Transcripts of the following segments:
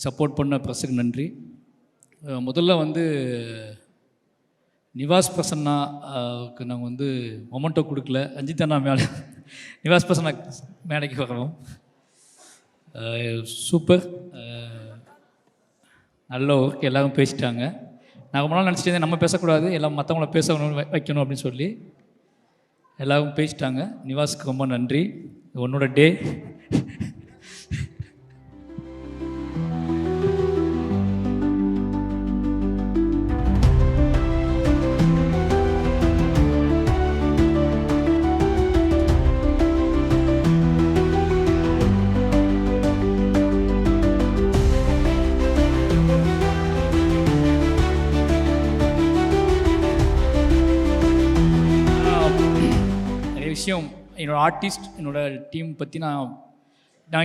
Support பண்ண ப்ரெஸ்ஸுக்கு நன்றி. முதல்ல வந்து நிவாஸ் பிரசன்னாவுக்கு நாங்கள் வந்து மொமெண்டோ கொடுக்கல. ரஞ்சித் அண்ணா மேலே நிவாஸ் பிரசன்னா மேடைக்கு வரணும். சூப்பர், நல்ல ஒர்க், எல்லோரும் பேசிட்டாங்க. நான் ரொம்ப நாள் நினச்சிட்டு இருந்தேன் நம்ம பேசக்கூடாது, எல்லாம் மற்றவங்கள பேசணும் வைக்கணும் அப்படின்னு சொல்லி எல்லோரும் பேசிட்டாங்க. நிவாஸுக்கு ரொம்ப நன்றி. உன்னோட டே. விஷயம் என்னோடய ஆர்டிஸ்ட், என்னோடய டீம் பற்றி நான்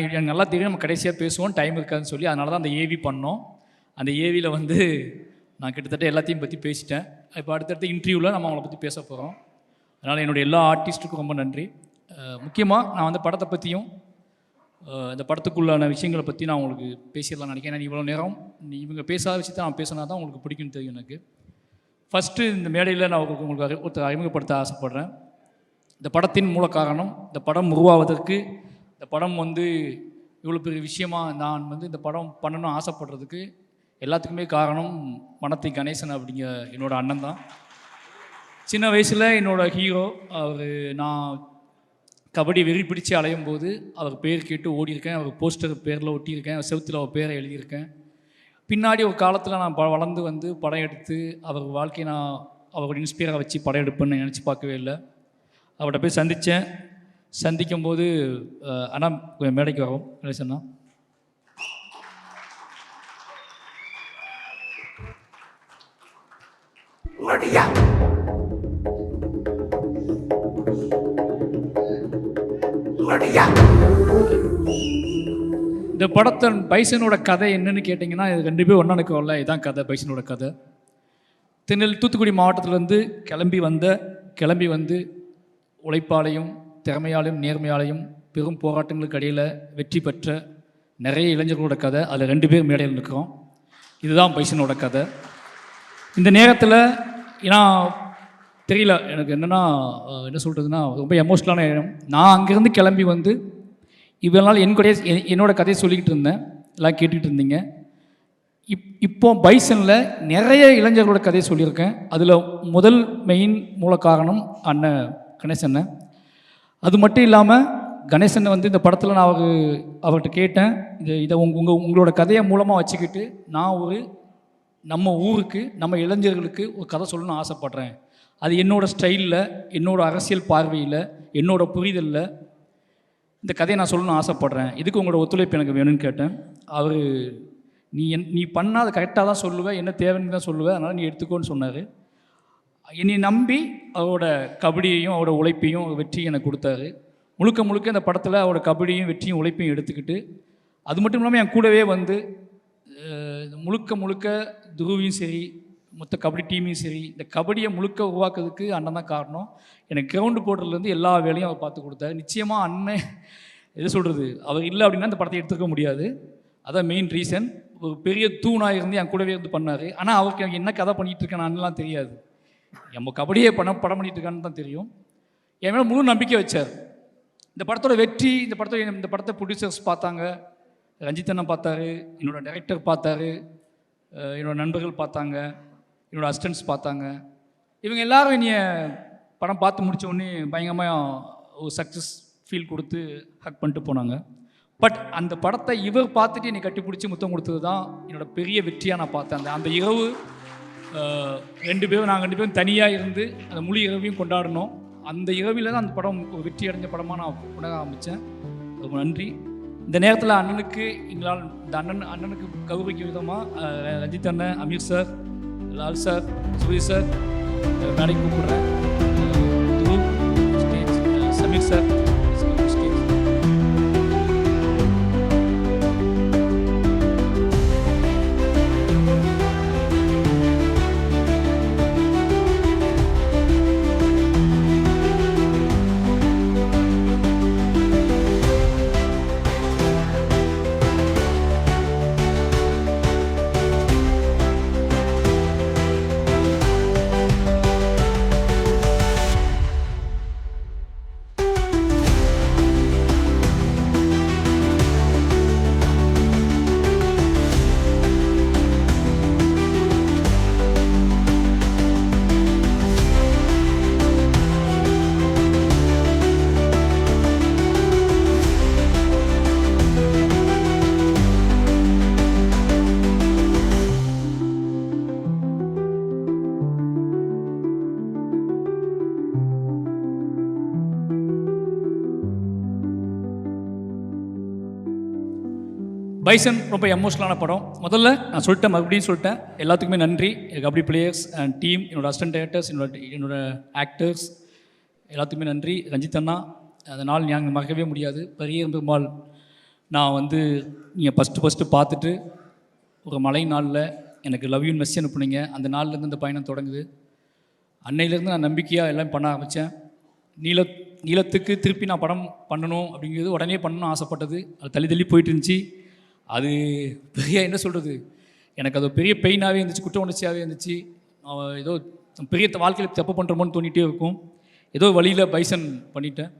எனக்கு நல்லா தெரியும். நம்ம கடைசியாக பேசுவோம், டைம் இருக்காதுன்னு சொல்லி, அதனால தான் அந்த ஏவி பண்ணோம். அந்த ஏவியில் வந்து நான் கிட்டத்தட்ட எல்லாத்தையும் பற்றி பேசிட்டேன். இப்போ அடுத்தடுத்த இன்டர்வியூவில் நம்ம அவங்கள பற்றி பேச போகிறோம். அதனால் என்னுடைய எல்லா ஆர்டிஸ்ட்டுக்கும் ரொம்ப நன்றி. முக்கியமாக நான் வந்து படத்தை பற்றியும் இந்த படத்துக்குள்ளான விஷயங்களை பற்றி நான் உங்களுக்கு பேசிடலாம் நினைக்கிறேன். ஏன்னா இவ்வளோ நேரம் இவங்க பேசாத விஷயத்தை நான் பேசினா தான் உங்களுக்கு பிடிக்குன்னு தெரியும் எனக்கு. ஃபஸ்ட்டு இந்த மேடையில் நான் உங்களுக்கு ஒருத்தர் அறிமுகப்படுத்த ஆசைப்பட்றேன். இந்த படத்தின் மூல காரணம், இந்த படம் உருவாவதற்கு, இந்த படம் வந்து இவ்வளோ பெரிய விஷயமாக நான் வந்து இந்த படம் பண்ணணும்னு ஆசைப்படுறதுக்கு எல்லாத்துக்குமே காரணம் மனத்தை கணேசன் அப்படிங்கிற என்னோடய அண்ணன் தான். சின்ன வயசில் என்னோடய ஹீரோ அவர். நான் கபடி வெறி பிடிச்சி அலையும் போது அவர் பேர் கேட்டு ஓடியிருக்கேன். அவர் போஸ்டர் பேரில் ஒட்டியிருக்கேன், செவுத்தில் அவர் பேரை எழுதியிருக்கேன். பின்னாடி ஒரு காலத்தில் நான் வளர்ந்து வந்து படம் எடுத்து அவர் வாழ்க்கையை நான் அவரோட இன்ஸ்பயராக வச்சு படம் எடுப்பேன்னு நினச்சி பார்க்கவே இல்லை. அவர்கிட்ட போய் சந்தித்தேன். சந்திக்கும் போது அண்ணா கொஞ்சம் மேடைக்கு வரோம் கணேசண்ணா. இந்த படத்தை பைசனோட கதை என்னன்னு கேட்டிங்கன்னா, இது கண்டிப்பாக ஒன்றானுக்கு வரல. இதுதான் கதை, பைசனோட கதை. தூத்துக்குடி மாவட்டத்திலேருந்து கிளம்பி வந்து உழைப்பாலையும் திறமையாலையும் நேர்மையாலையும் பெரும் போராட்டங்களுக்கு இடையில் வெற்றி பெற்ற நிறைய இளைஞர்களோட கதை. அதில் 2 பேர் மேடையில் நிற்கிறோம். இதுதான் பைசனோட கதை. இந்த நேரத்தில் ஏன்னா தெரியல எனக்கு என்ன சொல்கிறதுனா, ரொம்ப எமோஷ்னலான நேரம். நான் அங்கேருந்து கிளம்பி வந்து இவ்வளோ நாள் என்னோட கதையை சொல்லிக்கிட்டு இருந்தேன், எல்லாம் கேட்டுக்கிட்டு இருந்தீங்க. இப்போ பைசனில் நிறைய இளைஞர்களோட கதையை சொல்லியிருக்கேன். அதில் முதல் மெயின் மூல காரணம் அண்ணன் கணேசன். அது மட்டும் இல்லாமல் கணேசன் வந்து இந்த படத்தில் நான் அவர்கிட்ட கேட்டேன், இதை உங்களோட கதையை மூலமாக வச்சுக்கிட்டு நான் நம்ம ஊருக்கு, நம்ம இளைஞர்களுக்கு ஒரு கதை சொல்லணும்னு ஆசைப்பட்றேன். அது என்னோடய ஸ்டைலில், என்னோடய அரசியல் பார்வையில், என்னோடய புரிதலில் இந்த கதையை நான் சொல்லணும்னு ஆசைப்பட்றேன். இதுக்கு உங்களோட ஒத்துழைப்பு எனக்கு வேணும்னு கேட்டேன். அவர் நீ பண்ணால் அதை கரெக்டாக தான் சொல்லுவேன், என்ன தேவைன்னு தான் சொல்லுவேன், அதனால் நீ எடுத்துக்கோன்னு சொன்னார். என்னை நம்பி அவரோட கபடியையும் அவரோட உழைப்பையும் வெற்றியும் எனக்கு கொடுத்தாரு. முழுக்க இந்த படத்தில் அவரோட கபடியும் வெற்றியும் உழைப்பையும் எடுத்துக்கிட்டு, அது மட்டும் இல்லாமல் என் கூடவே வந்து முழுக்க துருவியும் சரி, மொத்த கபடி டீமையும் சரி, இந்த கபடியை உருவாக்குறதுக்கு அண்ணன் தான் காரணம். எனக்கு கிரவுண்டு போடுறதுலேருந்து எல்லா வேலையும் அவர் பார்த்து கொடுத்தாரு. நிச்சயமாக அண்ணன் எது சொல்கிறது, அவர் இல்லை அப்படின்னா இந்த படத்தை எடுத்துக்க முடியாது. அதான் மெயின் ரீசன். ஒரு பெரிய தூணாக இருந்து என் கூடவே இருந்து பண்ணார். ஆனால் அவருக்கு எனக்கு என்ன கதை பண்ணிகிட்டு இருக்கேன் அண்ணன்லாம் தெரியாது. நம்ம கபடியே படம் பண்ணிகிட்டு இருக்கான்னு தான் தெரியும். என் மேலே முழு நம்பிக்கை வச்சார். இந்த படத்தோட வெற்றி, இந்த படத்தை ப்ரொடியூசர்ஸ் பார்த்தாங்க, ரஞ்சித் அண்ணன் பார்த்தாரு, என்னோடய டைரக்டர் பார்த்தாரு, என்னோடய நண்பர்கள் பார்த்தாங்க, என்னோடய அசிஸ்டன்ட்ஸ் பார்த்தாங்க. இவங்க எல்லோரும் என்னைய படம் பார்த்து முடித்த உடனே பயங்கரமாக ஒரு சக்ஸஸ் ஃபீல் கொடுத்து ஹக் பண்ணிட்டு போனாங்க. பட் அந்த படத்தை இவர் பார்த்துட்டு என்னை கட்டி பிடிச்சி முத்தம் கொடுத்தது தான் என்னோடய பெரிய வெற்றியாக நான் பார்த்தேன். அந்த இரவு நாங்கள் 2 பேரும் தனியாக இருந்து அந்த முழு இரவையும் கொண்டாடினோம். அந்த இரவில் தான் அந்த படம் ஒரு வெற்றி அடைஞ்ச படமாக நான் உணர ஆரம்பித்தேன். ரொம்ப நன்றி. இந்த நேரத்தில் அண்ணனுக்கு கௌரவிக்கும் விதமாக ரஞ்சித் அண்ணன், Ameer sir, Lal sir, Soori sir மேடைக்கு கூப்பிடுறேன். சமீர் சார் பைசன் ரொம்ப எமோஷனலான படம். முதல்ல நான் சொல்லிட்டேன், மறுபடியும் சொல்லிட்டேன், எல்லாத்துக்குமே நன்றி. கபடி பிளேயர்ஸ் அண்ட் டீம், என்னோடய அசிஸ்டன்ட் டைரக்டர்ஸ், என்னோட ஆக்டர்ஸ் எல்லாத்துக்குமே நன்றி. ரஞ்சித் அண்ணா, அந்த நாள் நாங்கள் மறக்கவே முடியாது. பெரிய பெருமாள் நான் வந்து நீங்கள் ஃபஸ்ட்டு பார்த்துட்டு ஒரு மழை நாளில் எனக்கு லவ் யூன்னு மெசேஜ் அனுப்புனீங்க. அந்த நாள்லேருந்து இந்த பயணம் தொடங்குது. அன்னையிலேருந்து நான் நம்பிக்கையாக எல்லாம் பண்ண ஆரம்பித்தேன். நீளத்துக்கு திருப்பி நான் படம் பண்ணணும் அப்படிங்கிறது உடனே பண்ணணும்னு ஆசைப்பட்டது. அது தள்ளி போயிட்டு இருந்துச்சு. அது பெரிய என்ன சொல்கிறது, எனக்கு அது பெரிய பெயினாகவே இருந்துச்சு, குற்ற உணர்ச்சியாகவே இருந்துச்சு. ஏதோ பெரிய வாழ்க்கையில் தப்பு பண்ணுறோமோன்னு தோணிகிட்டே இருக்கும். ஏதோ வழியில் பைசன் பண்ணிட்டேன்.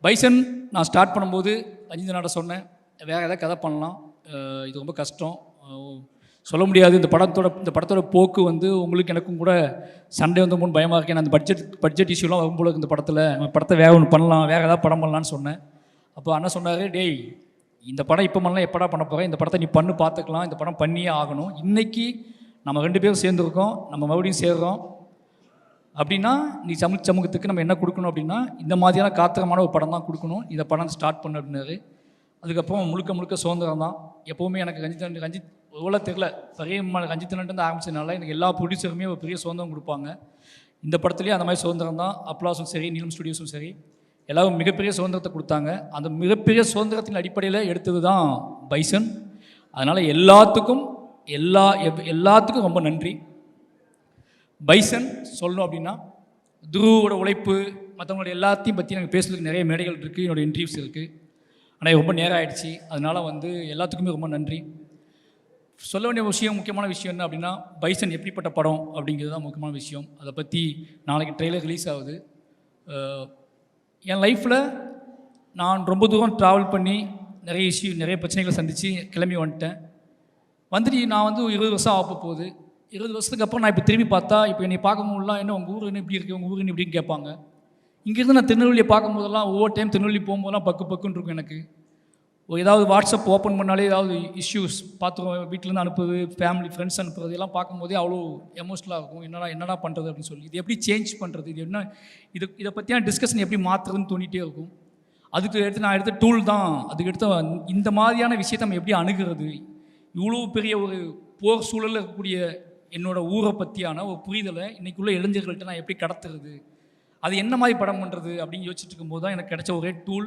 பைசன் நான் ஸ்டார்ட் பண்ணும்போது ரஞ்சித் சொன்னேன், வேறு ஏதாவது கதை பண்ணலாம், இது ரொம்ப கஷ்டம், சொல்ல முடியாது. இந்த படத்தோட போக்கு வந்து உங்களுக்கு எனக்கும் கூட சண்டே வந்து மூணு பயமாக இருக்கேன். அந்த பட்ஜெட் இஷ்யூலாம் வரும்போது இந்த படத்தை வேறு ஒன்று பண்ணலாம், வேறு ஏதாவது படம் பண்ணலான்னு சொன்னேன். அப்போ அண்ணா சொன்னார், டேய் இந்த படம் இப்போ பண்ணலாம், எப்படா பண்ண போகிறேன், இந்த படத்தை நீ பண்ணு பார்த்துக்கலாம், இந்த படம் பண்ணியே ஆகணும். இன்றைக்கி நம்ம 2 பேரும் சேர்ந்துருக்கோம், நம்ம மறுபடியும் சேர்றோம் அப்படின்னா நீ சமூகத்துக்கு நம்ம என்ன கொடுக்கணும் அப்படின்னா இந்த மாதிரியான காத்திரமான ஒரு படம் தான் கொடுக்கணும், இந்த படம் ஸ்டார்ட் பண்ணு அப்படின்னாரு. அதுக்கப்புறம் முழுக்க சுதந்திரம் தான். எப்போவுமே எனக்கு ரஞ்சித் எவ்வளோ தெரில, பெரிய ரஞ்சித்னு ஆரம்பிச்சதுனால எனக்கு எல்லா ப்ரொடியூசருமே ஒரு பெரிய சுதந்திரம் கொடுப்பாங்க. இந்த படத்துலேயும் அந்த மாதிரி சுதந்திரம் தான். அப்ளாஸும் சரி, நீலம் ஸ்டுடியோஸும் சரி, எல்லோரும் மிகப்பெரிய சுதந்திரத்தை கொடுத்தாங்க. அந்த மிகப்பெரிய சுதந்திரத்தின் அடிப்படையில் எடுத்தது தான் பைசன். அதனால் எல்லாத்துக்கும் ரொம்ப நன்றி. பைசன் சொல்லணும் அப்படின்னா துருவோட உழைப்பு, மற்றவங்களோட எல்லாத்தையும் பற்றி எனக்கு பேசுறதுக்கு நிறைய மேடைகள் இருக்குது, என்னோடய இன்டர்வியூஸ் இருக்குது. ஆனால் ரொம்ப நேரம் ஆகிடுச்சு. அதனால் வந்து எல்லாத்துக்குமே ரொம்ப நன்றி. சொல்ல வேண்டிய முக்கியமான விஷயம் என்ன அப்படின்னா, பைசன் எப்படிப்பட்ட படம் அப்படிங்கிறது தான் முக்கியமான விஷயம். அதை பற்றி நாளைக்கு ட்ரெய்லர் ரிலீஸ் ஆகுது. என் லைஃப்பில் நான் ரொம்ப தூரம் ட்ராவல் பண்ணி நிறைய பிரச்சனைகளை சந்தித்து கிளம்பி வந்துட்டு நான் வந்து 20 வருஷம் ஆக போகுது. 20 வருஷத்துக்கு அப்புறம் நான் இப்போ திரும்பி பார்த்தா, இப்போ என்னை பார்க்கும்போதெல்லாம் என்ன உங்கள் ஊர் என்ன இப்படி இருக்குது, உங்கள் ஊர் என்ன இப்படின்னு கேட்பாங்க. இங்கேருந்து நான் திருநெல்வேலியை பார்க்கும்போதெல்லாம் ஒவ்வொரு டைம் திருநெல்வேலி போகும்போதெல்லாம் பக்குன்னு இருக்கும் எனக்கு. ஏதாவது வாட்ஸ்அப் ஓப்பன் பண்ணாலே ஏதாவது இஷ்யூஸ் பார்த்துருவோம், வீட்டிலேருந்து அனுப்புறது, ஃபேமிலி ஃப்ரெண்ட்ஸ் அனுப்புறது எல்லாம் பார்க்கும்போதே அவ்வளோ எமோஷ்னலாக இருக்கும். என்னடா பண்ணுறது அப்படின்னு சொல்லி, இது எப்படி சேஞ்ச் பண்ணுறது, இது என்ன, இதை பற்றியான டிஸ்கஷன் எப்படி மாற்றுறதுன்னு தோணிகிட்டே இருக்கும். நான் எடுத்த டூல் தான். அதுக்கு எடுத்த இந்த மாதிரியான விஷயத்தை நம்ம எப்படி அணுகிறது, இவ்வளோ பெரிய ஒரு போர் சூழலில் இருக்கக்கூடிய என்னோடய ஊரை பற்றியான ஒரு புரிதலை இன்றைக்குள்ள இளைஞர்கள்ட்ட நான் எப்படி கடத்துறது, அது என்ன மாதிரி படம் பண்ணுறது அப்படின்னு யோசிச்சுட்டு இருக்கும்போது தான் எனக்கு கிடைச்ச ஒரே டூல்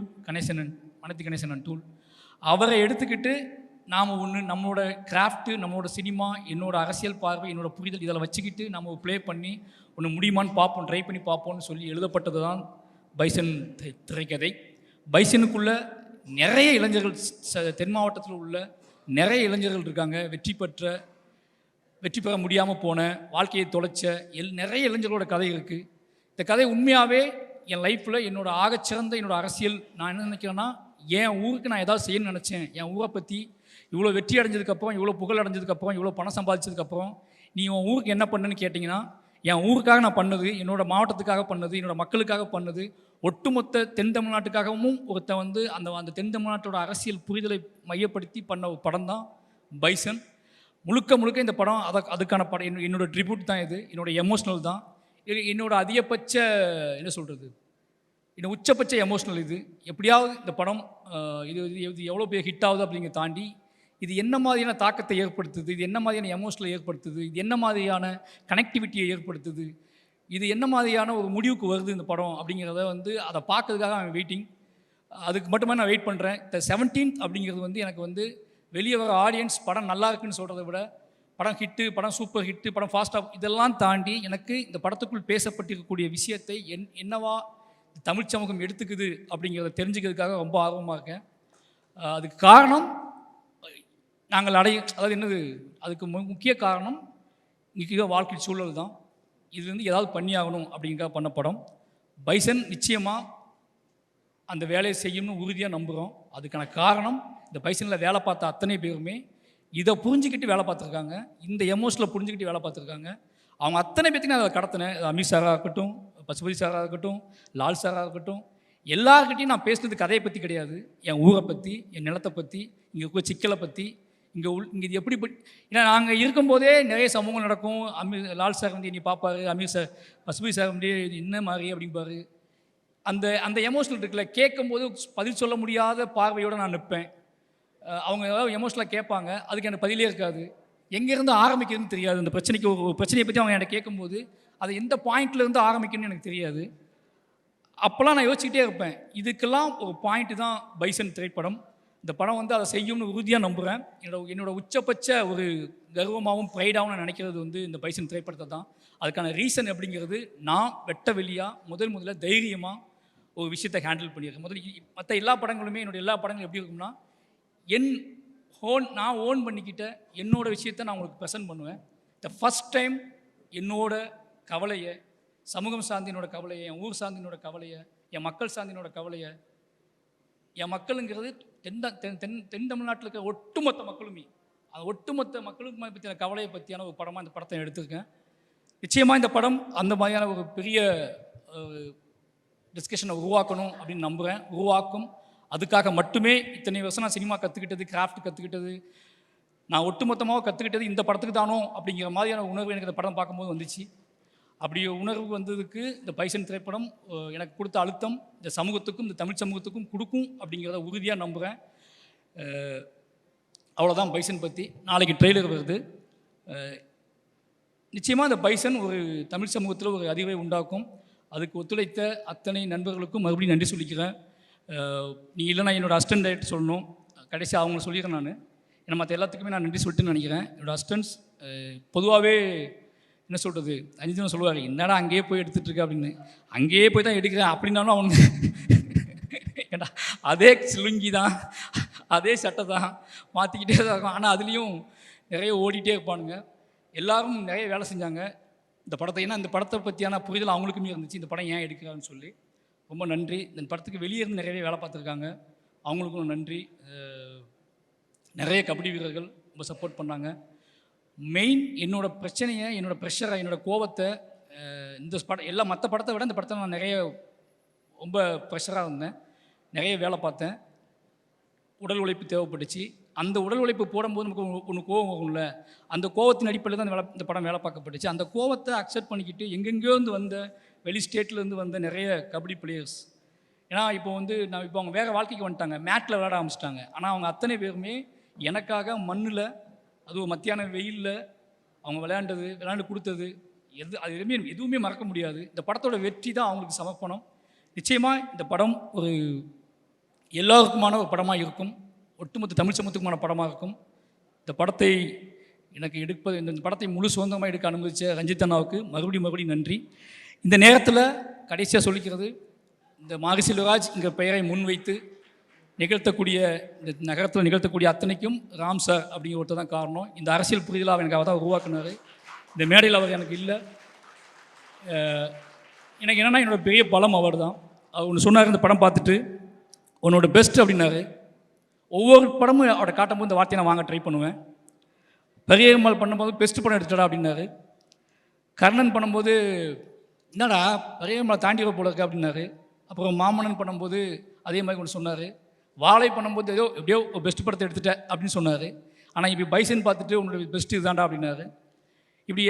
மனத்தி கணேசனன் டூல். அவரை எடுத்துக்கிட்டு நாம் நம்மளோட கிராஃப்ட்டு, நம்மளோட சினிமா, என்னோடய அரசியல் பார்வை, என்னோடய புரிதல் இதெல்லாம் வச்சுக்கிட்டு நம்ம ப்ளே பண்ணி ஒன்று முடியுமான்னு பார்ப்போம், ட்ரை பண்ணி பார்ப்போம்னு சொல்லி எழுதப்பட்டது தான் பைசன் திரைக்கதை. பைசனுக்குள்ளே நிறைய இளைஞர்கள், தென் மாவட்டத்தில் உள்ள நிறைய இளைஞர்கள் இருக்காங்க. வெற்றி பெற முடியாமல் போன, வாழ்க்கையை தொலைச்ச நிறைய இளைஞர்களோட கதை இருக்குது. இந்த கதை உண்மையாகவே என் லைஃப்பில் என்னோடய ஆகச்சிறந்த என்னோடய அரசியல். நான் என்ன நினைக்கிறேன்னா, என் ஊருக்கு நான் ஏதாவது செய்யணும்னு நினச்சேன். என் ஊரை பற்றி இவ்வளோ வெற்றி அடைஞ்சதுக்கப்புறம், இவ்வளோ புகழ் அடைஞ்சதுக்கப்புறம், இவ்வளோ பணம் சம்பாதிச்சதுக்கப்புறம் நீ உன் ஊருக்கு என்ன பண்ணுன்னு கேட்டிங்கன்னா, என் ஊருக்காக நான் பண்ணது, என்னோடய மாவட்டத்துக்காக பண்ணது, என்னோடய மக்களுக்காக பண்ணது, ஒட்டுமொத்த தென் தமிழ்நாட்டுக்காகவும் வந்து அந்த தென் தமிழ்நாட்டோட அரசியல் புரிதலை மையப்படுத்தி பண்ண ஒரு படம் தான் பைசன். முழுக்க இந்த படம் அதுக்கான படம். என்னோடய ட்ரிபியூட் தான் இது, என்னோடய எமோஷ்னல் தான். என்னோட அதிகபட்ச என்ன சொல்கிறது, இன்னும் உச்சபட்ச எமோஷ்னல் இது. எப்படியாவது இந்த படம் இது எவ்வளோ பெரிய ஹிட் ஆகுது அப்படிங்கிறத தாண்டி இது என்ன மாதிரியான தாக்கத்தை ஏற்படுத்துது, இது என்ன மாதிரியான எமோஷ்னலை ஏற்படுத்துது, இது என்ன மாதிரியான கனெக்டிவிட்டியை ஏற்படுத்துது, இது என்ன மாதிரியான ஒரு முடிவுக்கு வருது இந்த படம் அப்படிங்கிறத வந்து அதை பார்க்கறதுக்காக நான் வெயிட்டிங். அதுக்கு மட்டுமே நான் வெயிட் பண்ணுறேன். 17th அப்படிங்கிறது வந்து எனக்கு வந்து வெளியே வர ஆடியன்ஸ் படம் நல்லா இருக்குன்னு சொல்கிறத விட, படம் ஹிட்டு, படம் சூப்பர் ஹிட்டு, படம் ஃபாஸ்ட்டாக, இதெல்லாம் தாண்டி எனக்கு இந்த படத்துக்குள் பேசப்பட்டிருக்கக்கூடிய விஷயத்தை என்னவா தமிழ் சமூகம் எடுத்துக்குது அப்படிங்கிறத தெரிஞ்சுக்கிறதுக்காக ரொம்ப ஆர்வமாக இருக்கேன். அதுக்கு காரணம் நாங்கள் அதாவது என்னது, அதுக்கு முக்கிய காரணம் இன்றைக்கி வாழ்க்கை சூழல் தான். இது வந்து ஏதாவது பண்ணி ஆகணும் அப்படிங்கிறத பண்ண படம் பைசன். நிச்சயமாக அந்த வேலையை செய்யணும்னு உறுதியாக நம்புகிறோம். அதுக்கான காரணம் இந்த பைசனில் வேலை பார்த்த அத்தனை பேருமே இதை புரிஞ்சுக்கிட்டு வேலை பார்த்துருக்காங்க, இந்த எமோஷனில் புரிஞ்சுக்கிட்டு வேலை பார்த்துருக்காங்க. அவங்க அத்தனை பேர்த்துக்கு நான் அதை கடத்தினேன். அமீர் சாராக இருக்கட்டும், பசுபதி சாராக இருக்கட்டும், லால் சாராக இருக்கட்டும், எல்லார்கிட்டையும் நான் பேசுனது கதையை பற்றி கிடையாது, என் ஊரை பற்றி, என் நிலத்தை பற்றி, இங்கே இருக்கிற சிக்கலை பற்றி, இங்கே இது எப்படி. ஏன்னா நாங்கள் இருக்கும்போதே நிறைய சமூகம் நடக்கும். லால் சார் வந்து என்னை பார்ப்பார், அமீர் சார் பசுபதி சார் வந்து என்ன மாதிரி அப்படிம்பாரு. அந்த எமோஷனல் இருக்குல்ல, கேட்கும்போது பதில் சொல்ல முடியாத பார்வையோடு நான் நிற்பேன். அவங்க ஏதாவது எமோஷனலாக கேட்பாங்க, அதுக்கு எனக்கு பதிலே இருக்காது. எங்கேருந்து ஆரம்பிக்கிறதுன்னு தெரியாது. அந்த பிரச்சனைக்கு ஒரு பிரச்சனையை பற்றி அவங்க என்கிட்ட கேட்கும்போது அது எந்த பாயிண்ட்லேருந்து ஆரம்பிக்கணும்னு எனக்கு தெரியாது. அப்போல்லாம் நான் யோசிச்சுக்கிட்டே இருப்பேன். இதுக்கெல்லாம் ஒரு பாயிண்ட்டு தான் பைசன் திரைப்படம். இந்த படம் வந்து அதை செய்யும்னு உறுதியாக நம்புகிறேன். என்னோட உச்சபட்ச ஒரு கர்வமாகவும் ப்ரைடாகவும் நான் நினைக்கிறது வந்து இந்த பைசன் திரைப்படத்தை தான். அதுக்கான ரீசன் அப்படிங்கிறது, நான் வெட்ட வெளியாக முதல்ல தைரியமாக ஒரு விஷயத்தை ஹேண்டில் பண்ணியிருக்கேன். மற்ற எல்லா படங்களுமே, என்னோடய எல்லா படங்களும் எப்படி இருக்கும்னா, நான் ஓன் பண்ணிக்கிட்ட என்னோட விஷயத்தை நான் உங்களுக்கு ப்ரெசென்ட் பண்ணுவேன். த ஃபஸ்ட் டைம் என்னோட கவலையை, சமூகம் சார்ந்தினோட கவலையை, என் ஊர் சார்ந்தினோட கவலையை, என் மக்கள் சார்ந்தினோட கவலையை, என் மக்களுங்கிறது தென் தமிழ்நாட்டில் இருக்கிற ஒட்டுமொத்த மக்களுமே, அது ஒட்டுமொத்த மக்களுக்கு பற்றின கவலையை பற்றியான ஒரு படமாக இந்த படத்தை எடுத்திருக்கேன். நிச்சயமாக இந்த படம் அந்த மாதிரியான ஒரு பெரிய டிஸ்கஷனை உருவாக்கணும் அப்படின்னு நம்புகிறேன். உருவாக்கும். அதுக்காக மட்டுமே இத்தனை வருஷம் நான் சினிமா கற்றுக்கிட்டது, கிராஃப்ட் கற்றுக்கிட்டது, நான் ஒட்டுமொத்தமாக கற்றுக்கிட்டது இந்த படத்துக்கு தானோ அப்படிங்கிற மாதிரியான உணர்வு எனக்கு இந்த படம் பார்க்கும்போது வந்துச்சு. அப்படி உணர்வு வந்ததுக்கு இந்த பைசன் திரைப்படம் எனக்கு கொடுத்த அழுத்தம் இந்த சமூகத்துக்கும், இந்த தமிழ் சமூகத்துக்கும் கொடுக்கும் அப்படிங்கிறத உறுதியாக நம்புகிறேன். அவ்வளோதான் பைசன் பற்றி. நாளைக்கு ட்ரெய்லர் வருது. நிச்சயமாக இந்த பைசன் ஒரு தமிழ் சமூகத்தில் ஒரு அறிவை உண்டாக்கும். அதுக்கு ஒத்துழைத்த அத்தனை நண்பர்களுக்கும் மறுபடியும் நன்றி சொல்லிக்கிறேன். நீ இல்லைனா என்னோடய அசிஸ்டன்ட் டைரக்டர் சொல்லணும். கடைசியாக அவங்கள சொல்லிக்கிறேன். நான் ஏன்னா மற்ற எல்லாத்துக்குமே நான் நன்றி சொல்லிட்டுன்னு நினைக்கிறேன். என்னோடய அசிஸ்டன்ட்ஸ் பொதுவாகவே என்ன சொல்கிறது, அஞ்சுன்னு சொல்லுவார், என்னடா அங்கேயே போய் எடுத்துகிட்ருக்க அப்படின்னு. அங்கேயே போய் தான் எடுக்கிறேன் அப்படின்னாலும் அவங்க ஏன்னா அதே சிலுங்கி தான், அதே சட்டை தான், மாற்றிக்கிட்டே தான் இருக்கும். ஆனால் அதுலேயும் நிறைய ஓடிட்டே இருப்பானுங்க. எல்லோரும் நிறைய வேலை செஞ்சாங்க இந்த படத்தை. ஏன்னா இந்த படத்தை பற்றியான புரிதல் அவங்களுக்குமே இருந்துச்சு, இந்த படம் ஏன் எடுக்கிறான்னு சொல்லி. ரொம்ப நன்றி. இந்த படத்துக்கு வெளியே இருந்து நிறையவே வேலை பார்த்துருக்காங்க, அவங்களுக்கும் நன்றி. நிறைய கபடி வீரர்கள் ரொம்ப சப்போர்ட் பண்ணாங்க. மெயின் என்னோடய பிரச்சனையை, என்னோடய ப்ரெஷரை, என்னோடய கோபத்தை இந்த படம் எல்லாம் மற்ற படத்தை விட இந்த படத்தை நான் நிறைய ரொம்ப ப்ரெஷராக இருந்தேன். நிறைய வேலை பார்த்தேன். உடல் உழைப்பு தேவைப்பட்டுச்சு. அந்த உடல் உழைப்பு போடும்போது நமக்கு ஒன்று கோவம் வரும்ல, அந்த கோவத்தின் அடிப்படையில் தான் இந்த படம் வேலை பார்க்கப்பட்டுச்சு. அந்த கோவத்தை அக்செப்ட் பண்ணிக்கிட்டு எங்கெங்கேருந்து வந்த வெளி ஸ்டேட்லேருந்து வந்த நிறைய கபடி பிளேயர்ஸ், ஏன்னா இப்போ வந்து நான் இப்போ அவங்க வேறு வாழ்க்கைக்கு வந்துட்டாங்க, மேட்டில் விளையாட ஆரம்பிச்சிட்டாங்க. ஆனால் அவங்க அத்தனை பேருமே எனக்காக மண்ணில், அதுவும் மத்தியான வெயிலில் அவங்க விளையாண்டு கொடுத்தது அது எதுவுமே மறக்க முடியாது. இந்த படத்தோட வெற்றி தான் அவங்களுக்கு சமர்ப்பணம். நிச்சயமாக இந்த படம் ஒரு எல்லாருக்குமான ஒரு படமாக இருக்கும், ஒட்டுமொத்த தமிழ் சமூகத்துக்குமான படமாக இருக்கும். இந்த படத்தை எனக்கு இந்த படத்தை முழு சுதந்திரமாக எடுக்க அனுமதித்த ரஞ்சித் அண்ணாவுக்கு மறுபடியும் நன்றி. இந்த நேரத்தில் கடைசியாக சொல்லிக்கிறது, இந்த மாரி செல்வராஜ் என்ற பெயரை முன்வைத்து நிகழ்த்தக்கூடிய, இந்த நகரத்தில் நிகழ்த்தக்கூடிய அத்தனைக்கும் ராம் சார் அப்படிங்கிற ஒருத்தர் தான் காரணம். இந்த அரசியல் புரிதலாக எனக்கு அவர் தான் உருவாக்குனார். இந்த மேடையில் அவர் எனக்கு இல்லை. எனக்கு என்னென்னா என்னோடய பெரிய பலம் அவர் தான். அவர் ஒன்று சொன்னார், இந்த படம் பார்த்துட்டு உன்னோட பெஸ்ட் அப்படின்னாரு. ஒவ்வொரு படமும் அவரை காட்டும்போது இந்த வார்த்தையை நான் வாங்க ட்ரை பண்ணுவேன். பெரியம்மாள் பண்ணும்போது பெஸ்ட் படம் எடுத்துடா அப்படின்னாரு. கர்ணன் பண்ணும்போது என்னடா பெரியம்மாள் தாண்டி போல இருக்கு அப்படின்னாரு. அப்புறம் மாமன்னன் பண்ணும்போது அதே மாதிரி ஒன்று சொன்னார். வாழை பண்ணும்போது எப்படியோ ஒரு பெஸ்ட் படத்தை எடுத்துட்டேன் அப்படின்னு சொன்னார். ஆனால் இப்போ பைசன் பார்த்துட்டு உன்னோட பெஸ்ட்டு இதுதான்டா அப்படின்னாரு. இப்படி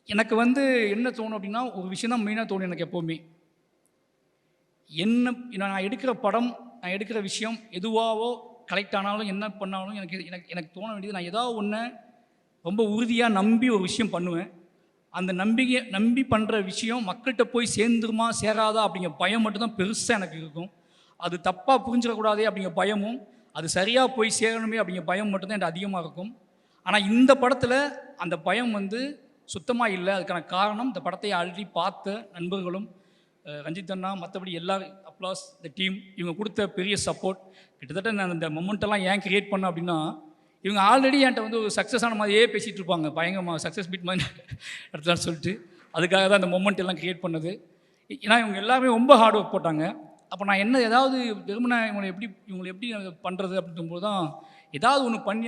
எனக்கு வந்து என்ன தோணும் அப்படின்னா, ஒரு விஷயம் தான் மெயினாக தோணும் எனக்கு எப்போவுமே. நான் எடுக்கிற படம், நான் எடுக்கிற விஷயம் எதுவாவோ கலெக்ட் ஆனாலும் என்ன பண்ணாலும் எனக்கு தோண வேண்டியது, நான் ஏதாவது ஒன்று ரொம்ப உறுதியாக நம்பி ஒரு விஷயம் பண்ணுவேன். அந்த நம்பி பண்ணுற விஷயம் மக்கள்கிட்ட போய் சேர்ந்துருமா சேராதா அப்படிங்கிற பயம் மட்டும்தான் பெருசாக எனக்கு இருக்கும். அது தப்பாக புரிஞ்சிடக்கூடாதே அப்படிங்கிற பயமும், அது சரியாக போய் சேரணுமே அப்படிங்கிற பயம் மட்டும்தான் எனக்கு அதிகமாக இருக்கும். ஆனால் இந்த படத்தில் அந்த பயம் வந்து சுத்தமாக இல்லை. அதுக்கான காரணம் இந்த படத்தை ஆல்ரெடி பார்த்த நண்பர்களும், ரஞ்சித் அண்ணா, மற்றபடி எல்லாரும், அப்ளாஸ், இந்த டீம், இவங்க கொடுத்த பெரிய சப்போர்ட். கிட்டத்தட்ட நான் இந்த மொமெண்ட்டெல்லாம் ஏன் கிரியேட் பண்ணேன் அப்படின்னா, இவங்க ஆல்ரெடி என்கிட்ட வந்து ஒரு சக்ஸஸ் ஆன மாதிரியே பேசிகிட்டு இருப்பாங்க, பயங்கரமாக சக்ஸஸ் மீட் மாதிரி எடுத்துலான்னு சொல்லிட்டு. அதுக்காக தான் இந்த மொமெண்ட் எல்லாம் கிரியேட் பண்ணது. ஏன்னா இவங்க எல்லாருமே ரொம்ப ஹார்ட் ஒர்க் போட்டாங்க. அப்போ நான் என்ன ஏதாவது வெறுமனே இவங்களை எப்படி பண்ணுறது அப்படிங்கும்போது தான் ஏதாவது ஒன்று பண்ணி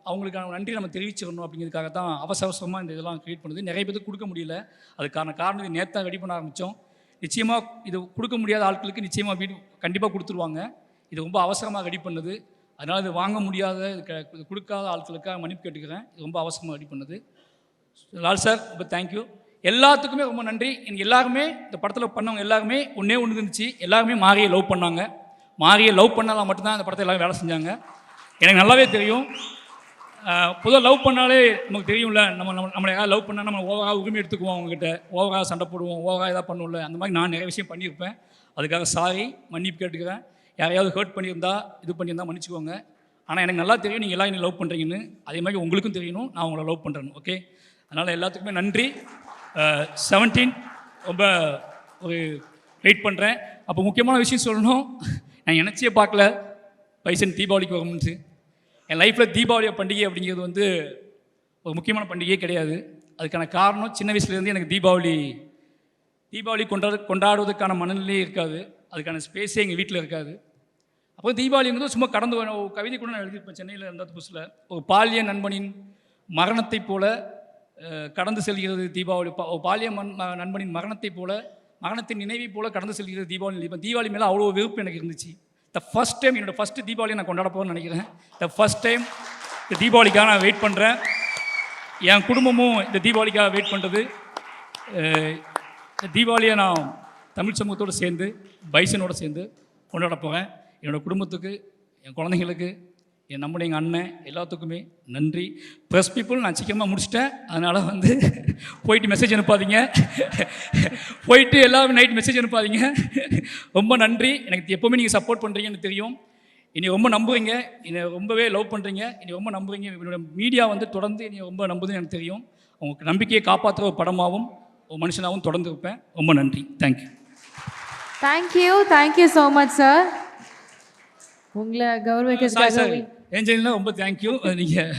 அவங்களுக்கான நன்றி நம்ம தெரிவிச்சிடணும் அப்படிங்கிறதுக்காக தான் அவசரமாக இந்த இதெல்லாம் கிரியேட் பண்ணுது. நிறைய பேருக்கு கொடுக்க முடியல. அதுக்கான காரணம் இது நேற்று ரெடி பண்ண ஆரம்பித்தோம். நிச்சயமாக இது கொடுக்க முடியாத ஆட்களுக்கு நிச்சயமாக வீடு கண்டிப்பாக கொடுத்துருவாங்க. இது ரொம்ப அவசரமாக ரெடி பண்ணுது. அதனால் இது வாங்க முடியாத, இது கொடுக்காத ஆட்களுக்காக மன்னிப்பு கேட்டுக்கிறேன். இது ரொம்ப அவசரமாக ரெடி பண்ணுது. லால் சார் ரொம்ப தேங்க்யூ. எல்லாத்துக்குமே ரொம்ப நன்றி. எனக்கு எல்லாருமே இந்த படத்தில் பண்ணவங்க எல்லாருமே ஒன்று இருந்துச்சு, எல்லாருமே மாரியை லவ் பண்ணாங்க. மாரியை லவ் பண்ணால் மட்டும்தான் இந்த படத்தை எல்லாரும் வேலை செஞ்சாங்க. எனக்கு நல்லாவே தெரியும். பொதுவாக லவ் பண்ணாலே நமக்கு தெரியும்ல, நம்மளை யாராவது லவ் பண்ணால் நம்ம ஓவராக உரிமை எடுத்துக்குவோம், அவங்ககிட்ட ஓவராக சண்டை போடுவோம், ஓவராக எதாவது பண்ணுவோம்ல. அந்த மாதிரி நான் நிறைய விஷயம் பண்ணியிருப்பேன். அதுக்காக சாரி, மன்னிப்பு கேட்டுக்கிறேன். யாரையாவது ஹர்ட் பண்ணியிருந்தா இது பண்ணியிருந்தா மன்னிச்சுக்கோங்க. ஆனால் எனக்கு நல்லா தெரியும் நீங்கள் எல்லாம் என்னை லவ் பண்ணுறீங்கன்னு. அதே மாதிரி உங்களுக்கும் தெரியணும் நான் உங்களை லவ் பண்ணுறேன்னு. ஓகே, அதனால் எல்லாத்துக்குமே நன்றி. 17 ரொம்ப ஒரு வெயிட் பண்ணுறேன். அப்போ முக்கியமான விஷயம் சொல்லணும், நான் நினச்சியே பார்க்கல பைசன் தீபாவளிக்கு வரும்னு. என் லைஃப்பில் தீபாவளி பண்டிகை அப்படிங்கிறது வந்து ஒரு முக்கியமான பண்டிகையே கிடையாது. அதுக்கான காரணம் சின்ன வயசுலேருந்து எனக்கு தீபாவளி கொண்டாடுவதற்கான மனநிலையே இருக்காது, அதுக்கான ஸ்பேஸே எங்கள் வீட்டில் இருக்காது. அப்போ தீபாவளிங்கிறது சும்மா கடந்து ஒரு கவிதை கூட நான் எழுதியிருப்பேன் சென்னையில் இருந்த புதுசில். ஒரு பாலிய நண்பனின் மரணத்தை போல கடந்து செல்கிறது தீபாவளி. பாலிய நண்பனின் மரணத்தை போல, மரணத்தின் நினைவை போல கடந்து செல்கிறது தீபாவளி. இப்போ தீபாவளி மேலே அவ்வளோ வெறுப்பு எனக்கு இருந்துச்சு. ஃபஸ்ட் டைம் என்னோடய ஃபஸ்ட்டு தீபாவளியை நான் கொண்டாட போகிறேன்னு நினைக்கிறேன். ஃபஸ்ட் டைம் இந்த தீபாவளிக்காக நான் வெயிட் பண்ணுறேன். என் குடும்பமும் இந்த தீபாவளிக்காக வெயிட் பண்ணுறது. இந்த தீபாவளியை நான் தமிழ் சமூகத்தோடு சேர்ந்து பைசனோடு சேர்ந்து கொண்டாட போகிறேன். என்னோடய குடும்பத்துக்கு, என் குழந்தைங்களுக்கு, என் நம்முடைய எங்கள் அண்ணன் எல்லாத்துக்குமே நன்றி. ப்ரெஸ் பீப்புள் நான் சீக்கிரமாக முடிச்சிட்டேன், அதனால் வந்து போயிட்டு மெசேஜ் அனுப்பாதீங்க, போயிட்டு எல்லாரும் நைட் மெசேஜ் அனுப்பாதீங்க. ரொம்ப நன்றி. எனக்கு எப்போவுமே நீங்கள் சப்போர்ட் பண்ணுறீங்கன்னு தெரியும். என்னை ரொம்ப நம்புவீங்க, என்னை ரொம்பவே லவ் பண்ணுறீங்க, என்னை ரொம்ப நம்புவீங்க. என்னோடய மீடியா வந்து தொடர்ந்து என்னை ரொம்ப நம்புதுன்னு எனக்கு தெரியும். உங்களுக்கு நம்பிக்கையை காப்பாற்றுற ஒரு படமாகவும் ஒரு மனுஷனாகவும் தொடர்ந்து இருப்பேன். ரொம்ப நன்றி. Thank you so much sir. உங்களை கௌரவிக்கிறதுக்காக ஏஞ்சலினா ரொம்ப தேங்க்யூ. நீங்கள்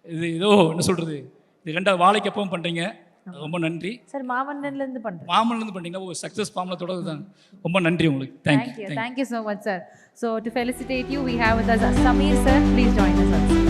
இது ஏதோ என்ன சொல்கிறது, இது 2வது வாழைக்கு எப்பவும் பண்ணுறீங்க, ரொம்ப நன்றி சார். மாமன்னன்லேருந்து பண்ணுறீங்க, ஒரு சக்ஸஸ் ஃபார்மில் தொடர்ந்து தான். ரொம்ப நன்றி உங்களுக்கு. Thank you so much sir. So to felicitate you we have with us Sameer sir. Please join us.